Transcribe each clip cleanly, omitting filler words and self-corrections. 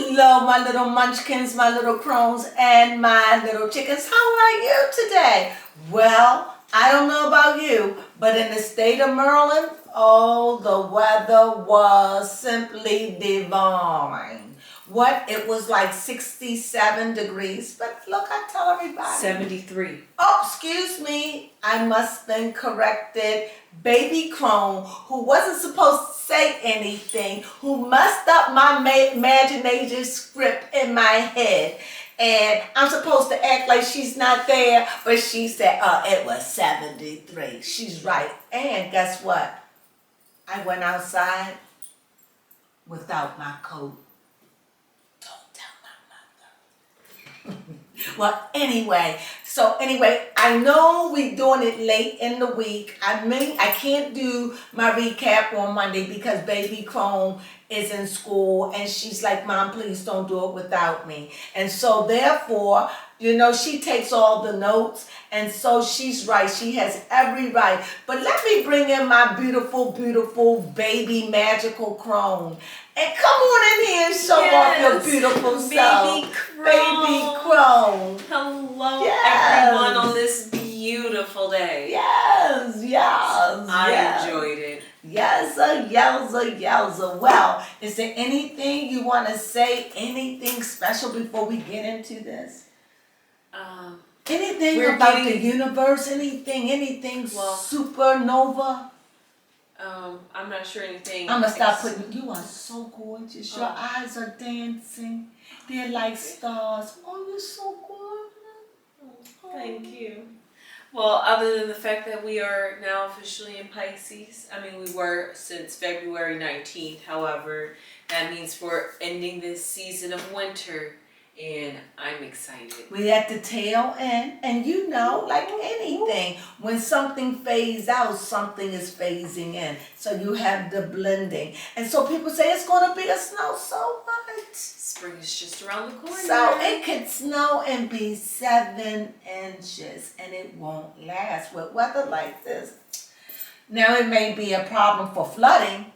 Hello, my little munchkins, my little crones, and my little chickens. How are you today? Well, I don't know about you, but in the state of Maryland, oh, the weather was simply divine. What? It was like 67 degrees, but look, I tell everybody. 73. Oh, excuse me. I must have been corrected. Baby Crone, who wasn't supposed to say anything, who messed up my imagination script in my head. And I'm supposed to act like she's not there, but she said, oh, it was 73. She's right. And guess what? I went outside without my coat. Don't tell my mother. Well, anyway, I know we're doing it late in the week. I can't do my recap on Monday because baby Crone is in school and she's like, Mom, please don't do it without me. And so therefore, she takes all the notes, and so she's right. She has every right. But let me bring in my beautiful, beautiful baby magical Crone. And come on in here and show off your beautiful self. Baby Crone. Hello, everyone, on this beautiful day. Yes. I enjoyed it. Yowza. Well, is there anything you want to say, anything special before we get into this? Anything about the universe, anything supernova? I'm not sure anything. I'm going to stop putting, you are so gorgeous. Your eyes are dancing. They're like stars. Oh, you're so gorgeous. Thank you. Well, other than the fact that we are now officially in Pisces, we were since February 19th. However, that means we're ending this season of winter. And I'm excited. We're at the tail end, and like anything, when something fades out, something is phasing in. So you have the blending. And so people say it's going to be a snow so much. Spring is just around the corner. So it could snow and be 7 inches, and it won't last with weather like this. Now it may be a problem for flooding,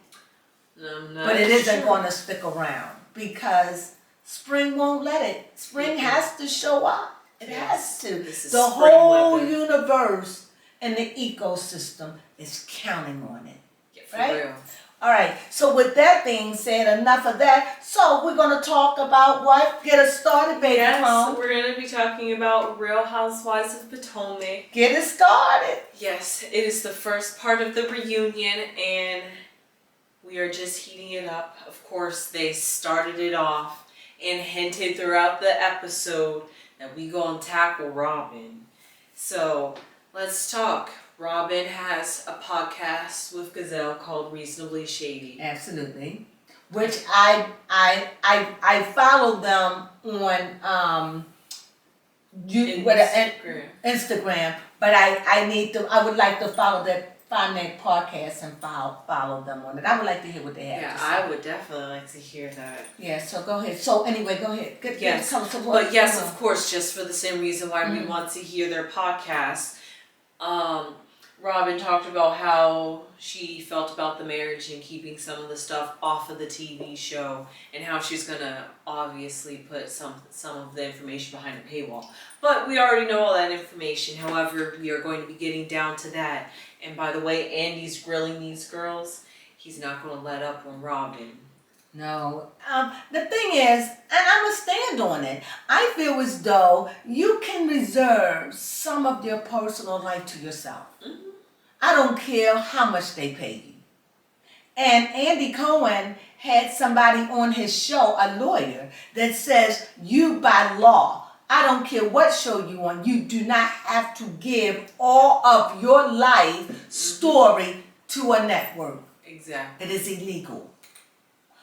but it isn't going to stick around because spring won't let it. Spring has to show up. It has to. The whole universe and the ecosystem is counting on it. Yeah, for right? real. All right. So with that being said, enough of that. So we're going to talk about what? Get us started, baby. Yes, we're going to be talking about Real Housewives of Potomac. Get it started. Yes, it is the first part of the reunion, and we are just heating it up. Of course, they started it off and hinted throughout the episode that we gonna tackle Robyn. So let's talk. Robyn has a podcast with Giselle called Reasonably Shady. Absolutely. Which I follow them on Instagram. But I would like to find their podcast and follow them on it. I would like to hear what they have to say. I would definitely like to hear that. Yeah, so go ahead. So anyway, go ahead. Yes, but yes, of course, just for the same reason why we want to hear their podcast. Robyn talked about how she felt about the marriage and keeping some of the stuff off of the TV show, and how she's gonna obviously put some of the information behind a paywall. But we already know all that information. However, we are going to be getting down to that. And by the way, Andy's grilling these girls. He's not going to let up on Robyn. No. The thing is, and I'm going to stand on it, I feel as though you can reserve some of your personal life to yourself. Mm-hmm. I don't care how much they pay you. And Andy Cohen had somebody on his show, a lawyer, that says you by law, I don't care what show you on, you do not have to give all of your life story to a network. Exactly. It is illegal.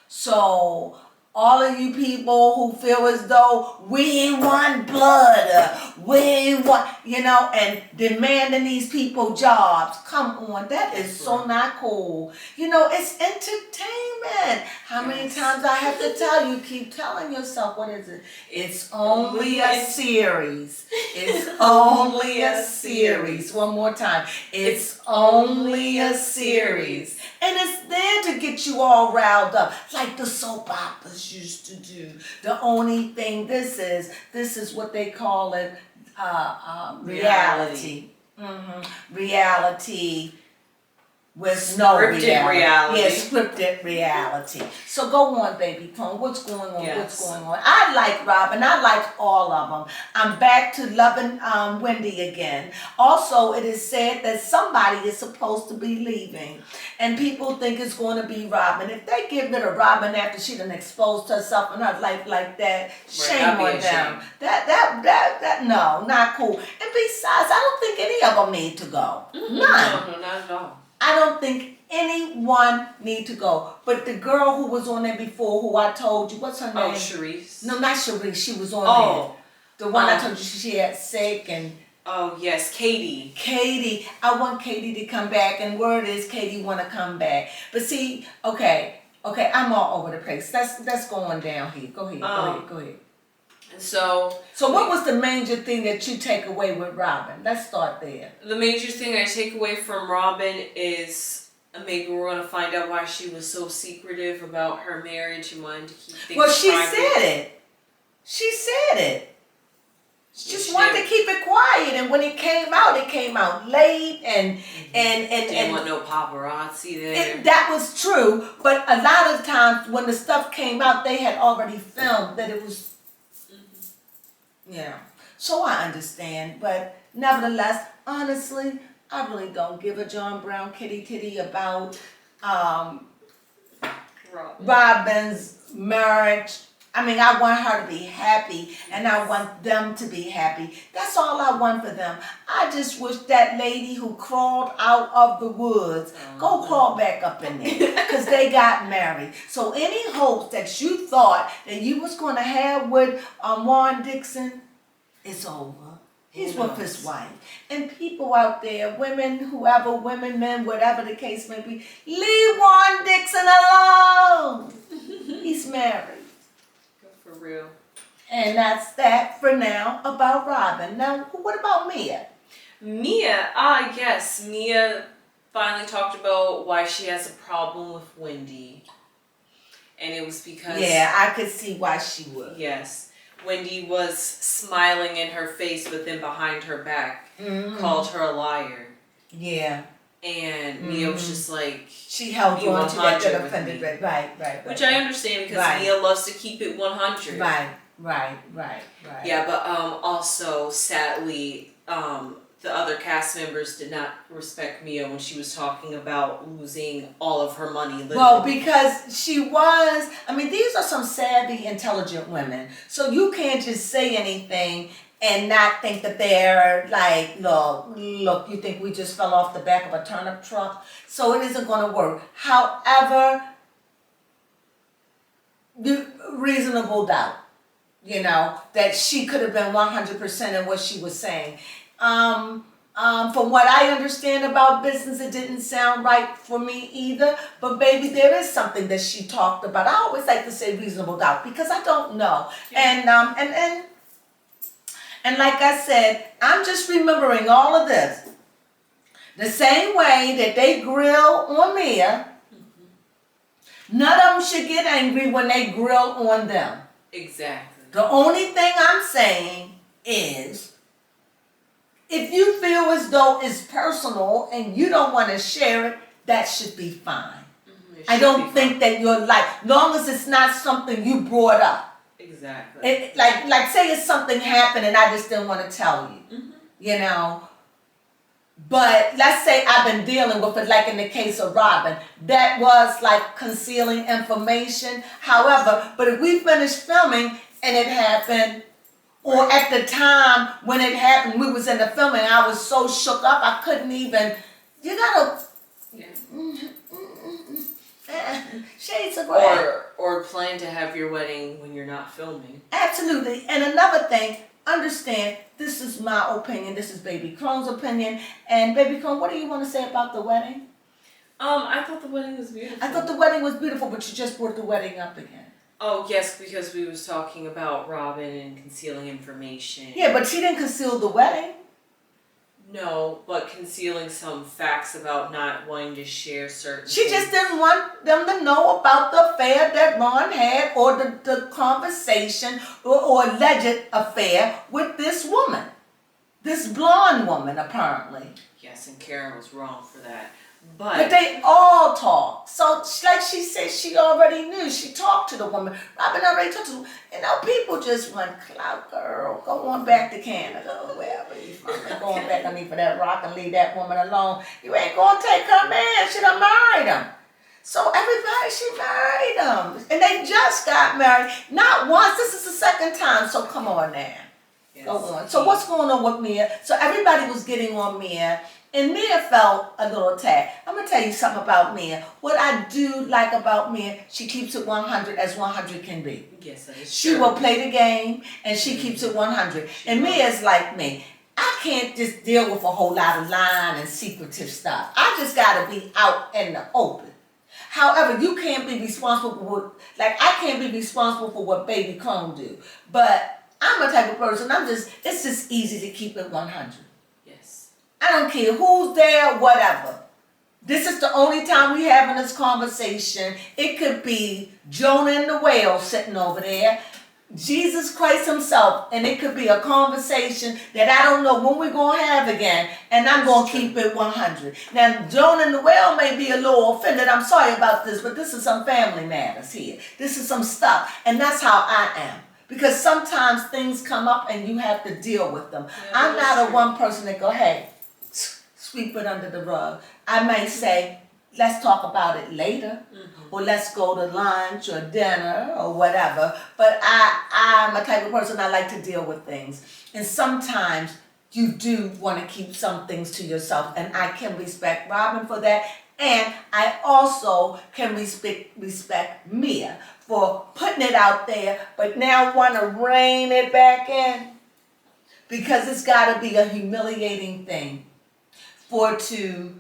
So all of you people who feel as though we want blood, we want, and demanding these people jobs. Come on, that is so not cool. It's entertainment. How many times I have to tell you, keep telling yourself, what is it? It's only a series. It's only a series. One more time. It's only a series. And it's there to get you all riled up, like the soap operas used to do. The only thing this is what they call it, reality. Reality with no reality. Yeah, scripted reality. So go on, baby Crone. What's going on? Yes. What's going on? I like Robyn. I like all of them. I'm back to loving Wendy again. Also, it is said that somebody is supposed to be leaving, and people think it's going to be Robyn. If they get rid of Robyn after she done exposed herself in her life like that, shame on them. That no, not cool. And besides, I don't think any of them need to go. None. No, not at all. I don't think anyone need to go. But the girl who was on there before, who I told you, what's her name? Oh, Charisse. No, not Charisse. She was on there. The one I told you she had sick and. Oh yes, Katie. Katie, I want Katie to come back, and word is Katie want to come back. But see, okay, I'm all over the place. That's going down here. Go ahead. So what was the major thing that you take away with Robyn? Let's start there. The major thing I take away from Robyn is maybe we're going to find out why she was so secretive about her marriage and wanted to keep things private. She said it. She just wanted to keep it quiet, and when it came out late, and didn't want no paparazzi there. That was true, but a lot of times when the stuff came out, they had already filmed that it was. Yeah, so I understand, but nevertheless, honestly, I really don't give a John Brown kitty titty about Robyn's marriage. I mean, I want her to be happy, and I want them to be happy. That's all I want for them. I just wish that lady who crawled out of the woods, go crawl back up in there, because they got married. So any hopes that you thought that you was going to have with Warren Dixon, it's over. He's with his wife. And people out there, women, whoever, women, men, whatever the case may be, leave Warren Dixon alone. He's married. For real. And that's that for now about Robyn. Now, what about Mia? Mia finally talked about why she has a problem with Wendy. And it was because... Yeah, I could see why she would. Yes. Wendy was smiling in her face, but then behind her back called her a liar. Yeah. And Mia was just like... She held on to that offended. Right. Which I understand, because Mia loves to keep it 100. Right. Yeah, but also, sadly, the other cast members did not respect Mia when she was talking about losing all of her money. Well, because she was, these are some savvy, intelligent women. So you can't just say anything and not think that they're like, look, you think we just fell off the back of a turnip truck? So it isn't going to work. However, reasonable doubt, that she could have been 100% in what she was saying. From what I understand about business, it didn't sound right for me either. But baby, there is something that she talked about. I always like to say reasonable doubt because I don't know. Yeah. And like I said, I'm just remembering all of this. The same way that they grill on Mia, none of them should get angry when they grill on them. Exactly. The only thing I'm saying is, if you feel as though it's personal and you don't want to share it, that should be fine. I don't think that your life, long as it's not something you brought up. Exactly. Like say it's something happened and I just didn't want to tell you, But let's say I've been dealing with it, like in the case of Robyn, that was like concealing information. However, but if we finished filming and it happened, or at the time when it happened, we was in the filming, I was so shook up, I couldn't even, shades of gray. Or plan to have your wedding when you're not filming. Absolutely. And another thing, understand, this is my opinion, this is Baby Crone's opinion. And Baby Crone, what do you want to say about the wedding? I thought the wedding was beautiful. I thought the wedding was beautiful, but you just brought the wedding up again. Oh, yes, because we was talking about Robyn and concealing information. Yeah, but she didn't conceal the wedding. No, but concealing some facts about not wanting to share certain She things. just didn't want them to know about the affair that Ron had, or the conversation or alleged affair with this woman. This blonde woman, apparently. Yes, and Karen was wrong for that. But they all talk. So, like she said, she already knew. She talked to the woman. Robyn already talked to the woman. You know, people just want clout, girl. Go on back to Canada or wherever you from. And go on back underneath for that rock and leave that woman alone. You ain't going to take her man. She done married him. So everybody, she married him. And they just got married. Not once. This is the second time. So come on now. Yes. Go on. So what's going on with Mia? So everybody was getting on Mia. And Mia felt a little attacked. I'm going to tell you something about Mia. What I do like about Mia, she keeps it 100 as 100 can be. Yes, that is She true. will play the game, and she keeps it 100. And Mia's like me. I can't just deal with a whole lot of lying and secretive stuff. I just got to be out in the open. However, you can't be responsible for what, like I can't be responsible for what baby Crone do. But I'm a type of person, it's just easy to keep it 100. I don't care who's there, whatever. This is the only time we having this conversation. It could be Jonah and the whale sitting over there, Jesus Christ himself, and it could be a conversation that I don't know when we're going to have again, and I'm going to keep it 100. Now, Jonah and the whale may be a little offended. I'm sorry about this, but this is some family matters here. This is some stuff, and that's how I am. Because sometimes things come up and you have to deal with them. Yeah, I'm not a one person that go, hey, sweep it under the rug. I may say, let's talk about it later, or let's go to lunch or dinner or whatever. But I'm a type of person, I like to deal with things. And sometimes you do want to keep some things to yourself, and I can respect Robyn for that. And I also can respect Mia for putting it out there, but now want to rein it back in. Because it's got to be a humiliating thing for to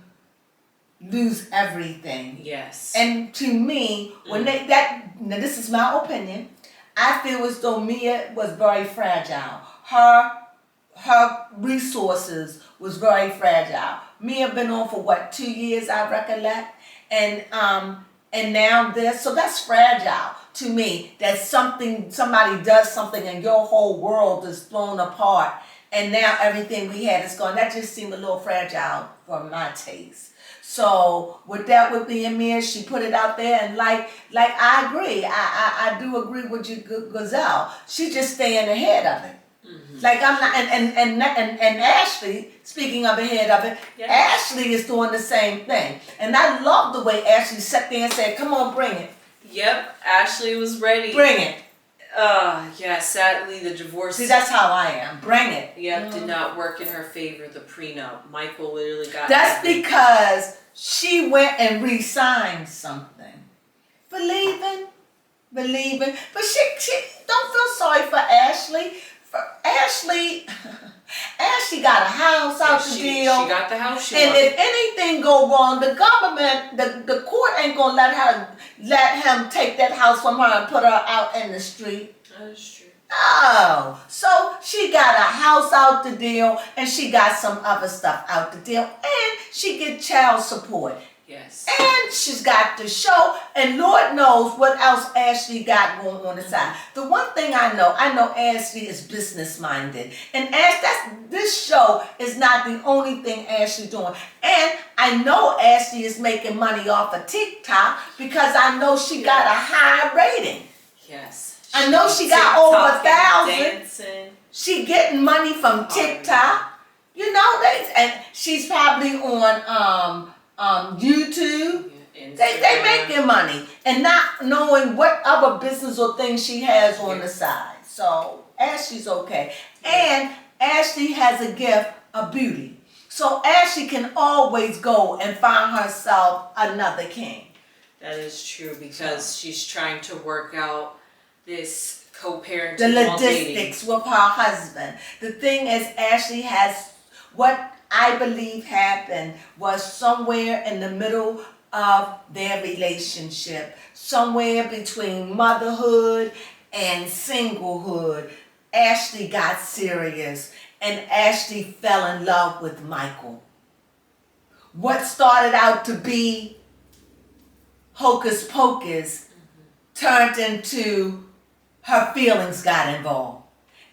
lose everything. Yes. And to me, when now this is my opinion, I feel as though Mia was very fragile. Her resources was very fragile. Mia been on for what, 2 years, I recollect, and now this, so that's fragile to me. That somebody does something and your whole world is thrown apart. And now everything we had is gone. That just seemed a little fragile for my taste. So with that with being Mia, she put it out there, and like I agree. I do agree with you, Giselle. She just staying ahead of it. Like I'm not, and Ashley, speaking of ahead of it, Ashley is doing the same thing. And I love the way Ashley sat there and said, "Come on, bring it." Yep, Ashley was ready. Bring it. Yeah, sadly the divorce... See, that's how I am. Bring it. Yep, did not work in her favor, the prenup. Michael literally got... That's because she went and re-signed something. Believing. But she don't feel sorry for Ashley. Ashley got a house out the deal. She got the house. And if anything go wrong, the government, the court ain't gonna let him take that house from her and put her out in the street. That is true. Oh, so she got a house out the deal, and she got some other stuff out the deal, and she get child support. Yes. And she's got the show, and Lord knows what else Ashley got going on the side. The one thing I know Ashley is business minded, and this show is not the only thing Ashley doing. And I know Ashley is making money off of TikTok because I know she got a high rating. Yes. I know she got over 1,000. Dancing. She getting money from TikTok. You know, and she's probably on YouTube. They making money and not knowing what other business or things she has on the side. So Ashley's okay. And Ashley has a gift of beauty. So Ashley can always go and find herself another king. That is true, because she's trying to work out this co-parenting. The logistics with her husband. The thing is, Ashley has, what I believe happened was somewhere in the middle of their relationship, somewhere between motherhood and singlehood, Ashley got serious. and Ashley fell in love with Michael. What started out to be hocus pocus turned into her feelings got involved.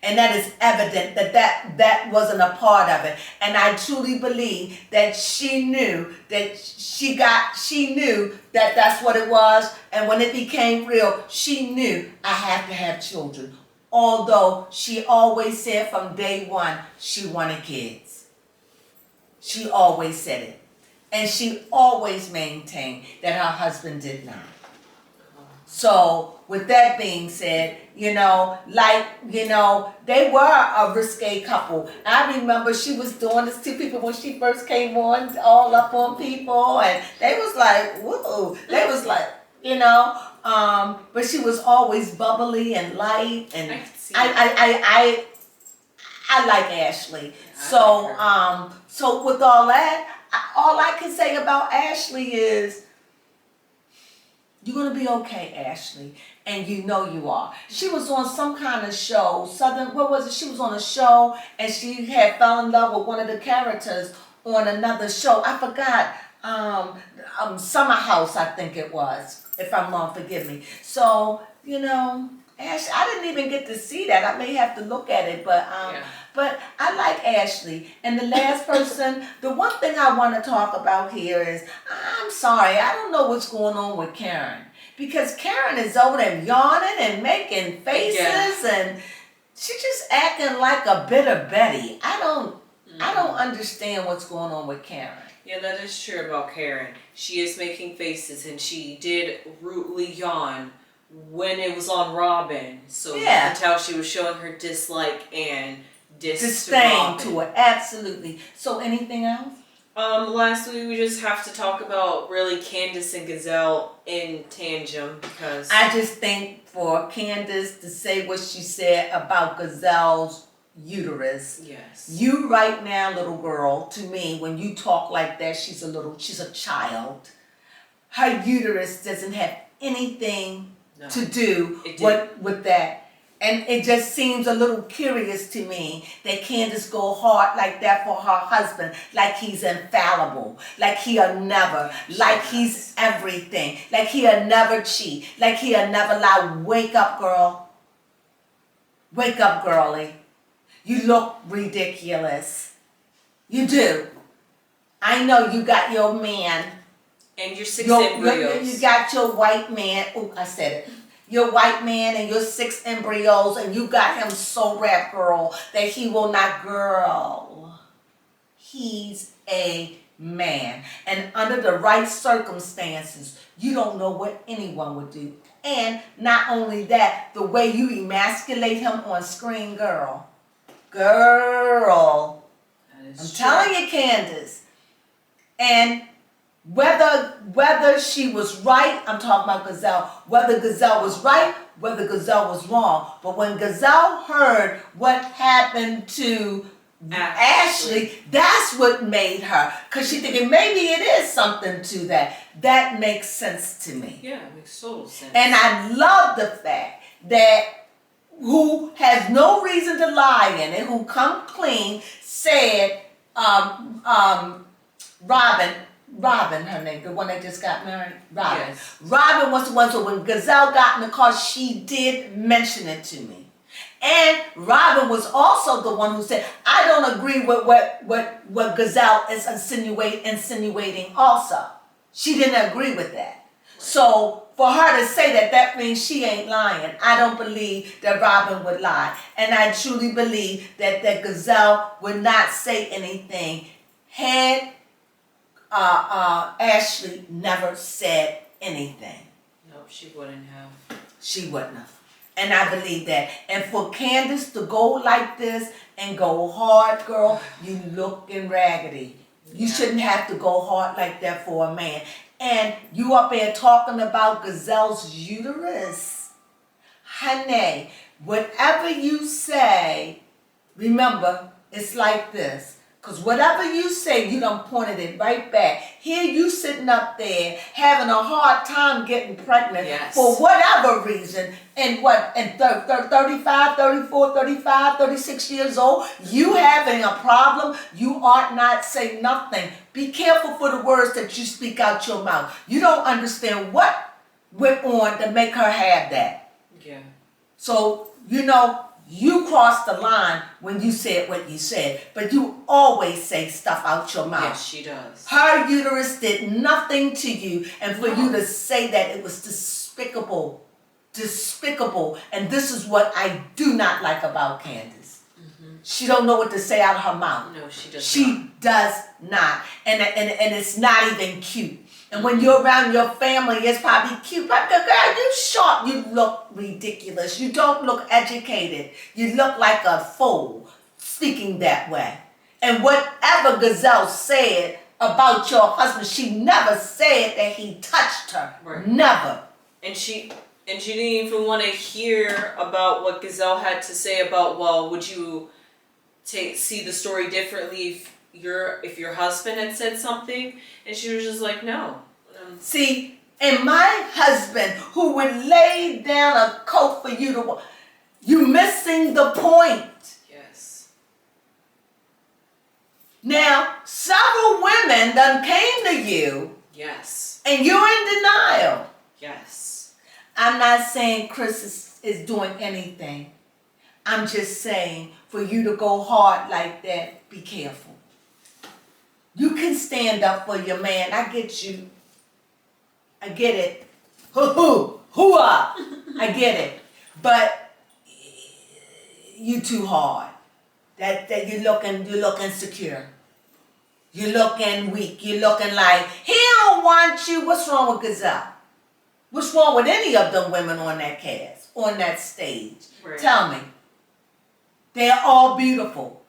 And that is evident that wasn't a part of it. And I truly believe that she knew that she knew that that's what it was. And when it became real, she knew I have to have children. Although she always said from day one she wanted kids. She always said it. And she always maintained that her husband did not. So, with that being said, they were a risque couple. I remember she was doing this to people when she first came on, all up on people, and they was like, whoa. They was like, but she was always bubbly and light, and I like Ashley. So with all that, all I can say about Ashley is, you're going to be okay, Ashley. And you know you are. She was on some kind of show. What was it? She was on a show and she had fell in love with one of the characters on another show. I forgot. Summer House, I think it was. If I'm wrong, forgive me. So, Ashley, I didn't even get to see that. I may have to look at it, but I like Ashley. And the last person, the one thing I want to talk about here is, I'm sorry, I don't know what's going on with Karen. Because Karen is over there yawning and making faces, and she's just acting like a bitter Betty. I don't understand what's going on with Karen. Yeah, that is true about Karen. She is making faces, and she did rudely yawn when it was on Robyn. So you can tell she was showing her dislike and disdain to her. Absolutely. So anything else? Lastly, we just have to talk about really Candice and Giselle in tangent, because I just think for Candice to say what she said about Giselle's uterus. Yes. You right now, little girl, to me, when you talk like that, she's a child. Her uterus doesn't have anything to do with that. And it just seems a little curious to me that Candice go hard like that for her husband, like he's infallible, like he'll never, like he's everything, like he'll never cheat, like he'll never lie. Wake up, girl. Wake up, girlie. You look ridiculous. You do. I know you got your man. And your 6 embryos. You got your white man. Oh, I said it. Your white man and your 6 embryos, and you got him so wrapped, girl, that he will not, girl. He's a man. And under the right circumstances, you don't know what anyone would do. And not only that, the way you emasculate him on screen, girl. Girl. I'm telling you, Candice. And whether she was right, I'm talking about Giselle, whether Giselle was right, whether Giselle was wrong. But when Giselle heard what happened to Ashley, that's what made her. Because she thinking maybe it is something to that. That makes sense to me. Yeah, it makes total sense. And I love the fact that who has no reason to lie in it, who come clean, said, Robyn, her name, the one that just got married, Robyn. Yes. Robyn was the one, so when Giselle got in the car, she did mention it to me. And Robyn was also the one who said, I don't agree with what Giselle is insinuating also. She didn't agree with that. So for her to say that, that means she ain't lying. I don't believe that Robyn would lie. And I truly believe that Giselle would not say anything had Ashley never said anything. No, she wouldn't have. She wouldn't have. And I believe that. And for Candice to go like this and go hard, girl, you looking raggedy. You shouldn't have to go hard like that for a man. And you up there talking about Giselle's uterus. Honey, whatever you say, remember, it's like this. Because whatever you say, you done pointed it right back. Here you sitting up there having a hard time getting pregnant for whatever reason. And 35, 34, 35, 36 years old, you having a problem, you ought not say nothing. Be careful for the words that you speak out your mouth. You don't understand what went on to make her have that. Yeah. So, you crossed the line when you said what you said, but you always say stuff out your mouth. Yes, she does. Her uterus did nothing to you, and for you to say that, it was despicable. Despicable. And this is what I do not like about Candice. Mm-hmm. She don't know what to say out of her mouth. No, she does not. She does not. And it's not even cute. And when you're around your family, it's probably cute. But girl, you short, you look ridiculous. You don't look educated. You look like a fool speaking that way. And whatever Giselle said about your husband, she never said that he touched her. Right. Never. And she didn't even want to hear about what Giselle had to say about, well, would you see the story differently if your husband had said something? And she was just like, no. See, and my husband who would lay down a coat for you to, you missing the point. Yes. Now, several women done came to you. Yes. And you're in denial. Yes. I'm not saying Chris is doing anything. I'm just saying for you to go hard like that, be careful. You can stand up for your man. I get you. I get it. Hoo-ah. I get it. But you too hard. That you look insecure. You're looking weak. You're looking like, he don't want you. What's wrong with Giselle? What's wrong with any of them women on that cast, on that stage? Right. Tell me. They're all beautiful.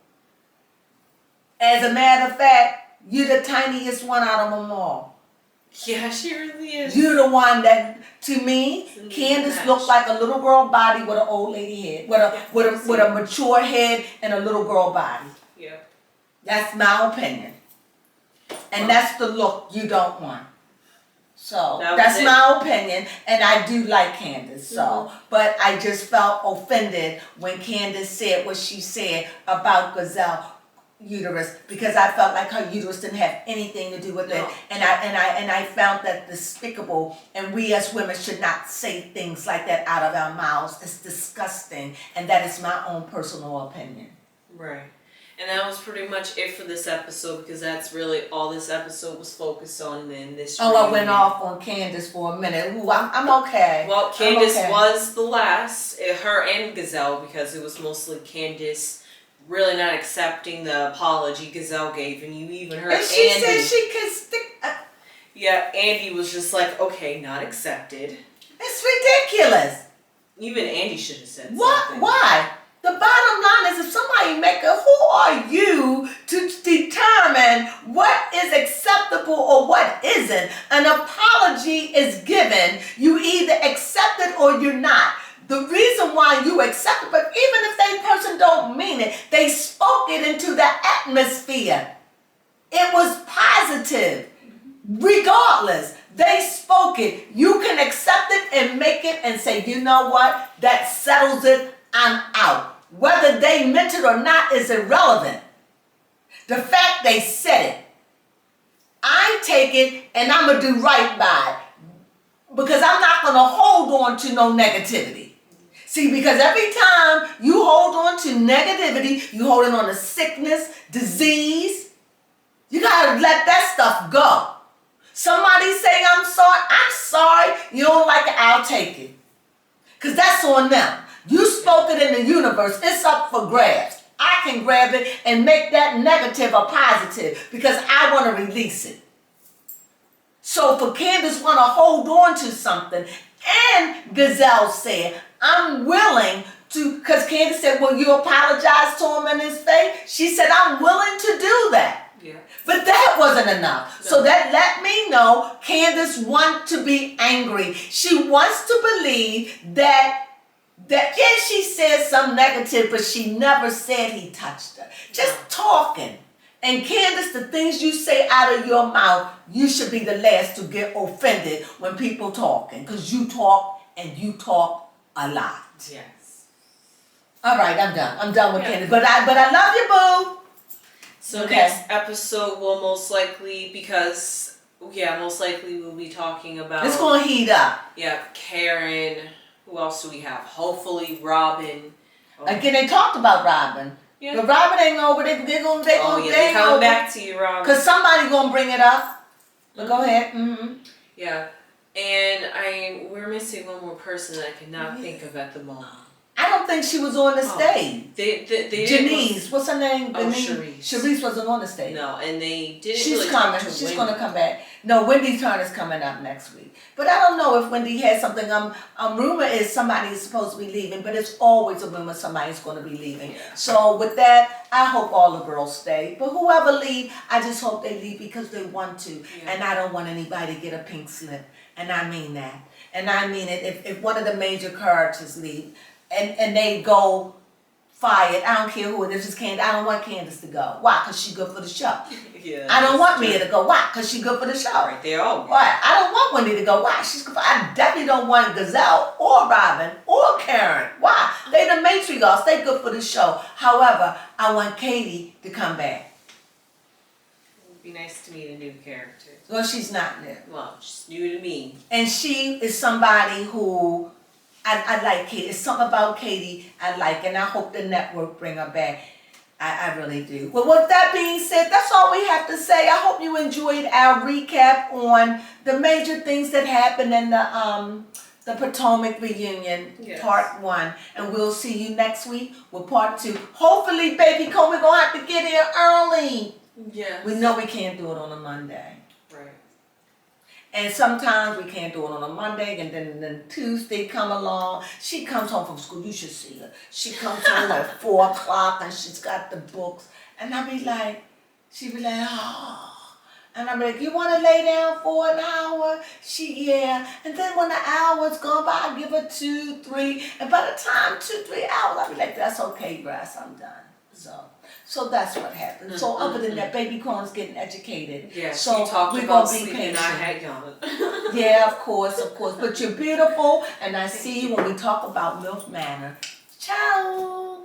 As a matter of fact, you're the tiniest one out of them all. Yeah, she really is. You're the one that, to me, Candice looked like a little girl body with an old lady head, with a mature head and a little girl body. Yeah. That's my opinion. And that's the look you don't want. So that's my opinion, and I do like Candice. So, but I just felt offended when Candice said what she said about Giselle uterus, because I felt like her uterus didn't have anything to do with it, and I found that despicable. And we as women should not say things like that out of our mouths. It's disgusting, and that is my own personal opinion. Right. And that was pretty much it for this episode, because that's really all this episode was focused on in this reunion. I went off on Candice for a minute. Ooh, I'm okay. Well, Candice was the last, her and Giselle, because it was mostly Candice really not accepting the apology Giselle gave, and you even heard Andy. And she said she could stick. Yeah, Andy was just like, okay, not accepted. It's ridiculous. Even Andy should have said what? something. Why? The bottom line is, if somebody who are you to determine what is acceptable or what isn't? An apology is given. You either accept it or you're not. The reason why you accept it, but even if that person don't mean it, they spoke it into the atmosphere. It was positive. Regardless, they spoke it. You can accept it and make it and say, you know what? That settles it. I'm out. Whether they meant it or not is irrelevant. The fact they said it. I take it and I'm going to do right by it. Because I'm not going to hold on to no negativity. See, because every time you hold on to negativity, you holding on to sickness, disease. You got to let that stuff go. Somebody say, I'm sorry. You don't like it, I'll take it. Because that's on them. You spoke it in the universe. It's up for grabs. I can grab it and make that negative a positive because I want to release it. So for Candice want to hold on to something, and Giselle said, I'm willing to, because Candice said, will you apologize to him in his face? She said, I'm willing to do that. Yeah. But that wasn't enough. No. So that let me know Candice wants to be angry. She wants to believe that she said some negative, but she never said he touched her. Just talking. And Candice, the things you say out of your mouth, you should be the last to get offended when people talking. Because you talk and you talk a lot. Yes. All right, I'm done. I'm done with Candice. But I love you, boo. So next episode will most likely, because, most likely we'll be talking about... It's going to heat up. Yeah, Karen. Who else do we have? Hopefully Robyn. Again, they talked about Robyn. Yeah. But Robyn ain't over. They're coming back to you, Robyn. Because somebody going to bring it up. But go ahead. Mm-hmm. Yeah. And we're missing one more person that I cannot think of at the moment. I don't think she was on the stage. Janice, what's her name? Sharice wasn't on the stage. No, and they didn't. She's coming. She's going to come back. No, Wendy Turner's coming up next week. But I don't know if Wendy has something. Rumor is somebody is supposed to be leaving, but it's always a rumor somebody's going to be leaving. Yeah. So with that, I hope all the girls stay. But whoever leave, I just hope they leave because they want to. Yeah. And I don't want anybody to get a pink slip. And I mean that. And I mean it. If one of the major characters leave, and they go fired. I don't care who it is. It's Candice. I don't want Candice to go. Why? Because she's good for the show. Yeah, I don't want Mia to go. Why? Because she's good for the show. Right, they're all. Why? I don't want Wendy to go. Why? She's good. I definitely don't want Giselle or Robyn or Karen. Why? They the matriarchs. They good for the show. However, I want Katie to come back. It would be nice to meet a new character. Well, she's not new. Well, she's new to me. And she is somebody who I like Katie. It's something about Katie I like, and I hope the network bring her back. I really do. Well, with that being said, that's all we have to say. I hope you enjoyed our recap on the major things that happened in the Potomac reunion, part 1. And we'll see you next week with part 2. Hopefully, baby Cohen, we're going to have to get here early. Yes. We know we can't do it on a Monday. Right. And sometimes we can't do it on a Monday, and then Tuesday come along. She comes home from school. You should see her. She comes home at 4 o'clock, and she's got the books. And I be like, she be like, oh. And I be like, you want to lay down for an hour? Yeah. And then when the hour's gone by, I give her 2, 3. And by the time 2, 3 hours, I be like, that's okay, Grass, I'm done. So that's what happened. So other than that, baby Crone's getting educated. Yeah, so we're gonna be patient. I had yawn. Yeah, of course. But you're beautiful, and I see you when we talk about MILF Manor. Ciao.